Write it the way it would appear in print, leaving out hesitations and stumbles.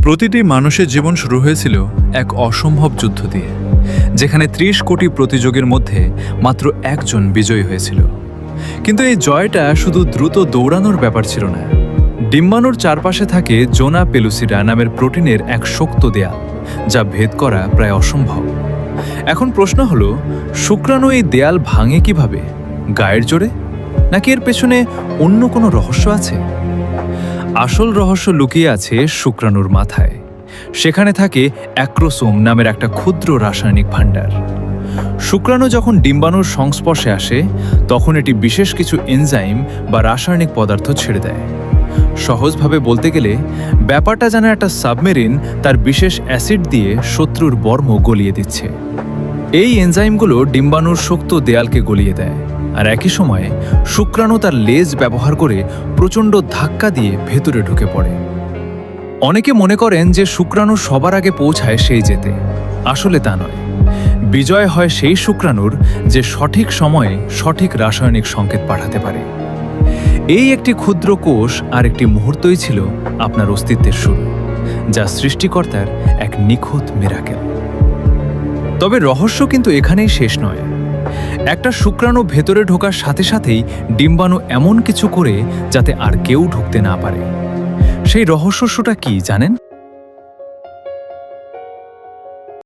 প্রতিটি মানুষের জীবন শুরু হয়েছিল এক অসম্ভব যুদ্ধ দিয়ে, যেখানে ৩০ কোটি প্রতিযোগীর মধ্যে মাত্র একজন বিজয়ী হয়েছিল। কিন্তু এই জয়টা শুধু দ্রুত দৌড়ানোর ব্যাপার ছিল না। ডিম্বাণুর চারপাশে থাকে জোনা পেলুসিডা নামের প্রোটিনের এক শক্ত দেয়াল, যা ভেদ করা প্রায় অসম্ভব। এখন প্রশ্ন হলো, শুক্রাণু এই দেয়াল ভাঙে কিভাবে? গায়ের জোরে, নাকি এর পেছনে অন্য কোনো রহস্য আছে? আসল রহস্য লুকিয়ে আছে শুক্রাণুর মাথায়। সেখানে থাকে অ্যাক্রোসোম নামের একটা ক্ষুদ্র রাসায়নিক ভাণ্ডার। শুক্রাণু যখন ডিম্বাণুর সংস্পর্শে আসে, তখন এটি বিশেষ কিছু এনজাইম বা রাসায়নিক পদার্থ ছেড়ে দেয়। সহজভাবে বলতে গেলে ব্যাপারটা যেন একটা সাবমেরিন তার বিশেষ অ্যাসিড দিয়ে শত্রুর বর্ম গলিয়ে দিচ্ছে। এই এনজাইমগুলো ডিম্বাণুর শক্ত দেয়ালকে গলিয়ে দেয়, আর একই সময়ে শুক্রাণু তার লেজ ব্যবহার করে প্রচণ্ড ধাক্কা দিয়ে ভেতরে ঢুকে পড়ে। অনেকে মনে করেন যে শুক্রাণু সবার আগে পৌঁছায় সেই জেতে। আসলে তা নয়। বিজয় হয় সেই শুক্রাণুর যে সঠিক সময়ে সঠিক রাসায়নিক সংকেত পাঠাতে পারে। এই একটি ক্ষুদ্র কোষ আর একটি মুহূর্তই ছিল আপনার অস্তিত্বের শুরু, যা সৃষ্টিকর্তার এক নিখুঁত মিরাকেল। তবে রহস্য কিন্তু এখানেই শেষ নয়। একটা শুক্রাণু ভেতরে ঢোকার সাথে সাথেই ডিম্বাণু এমন কিছু করে যাতে আর কেউ ঢুকতে না পারে। সেই রহস্যটা কি জানেন?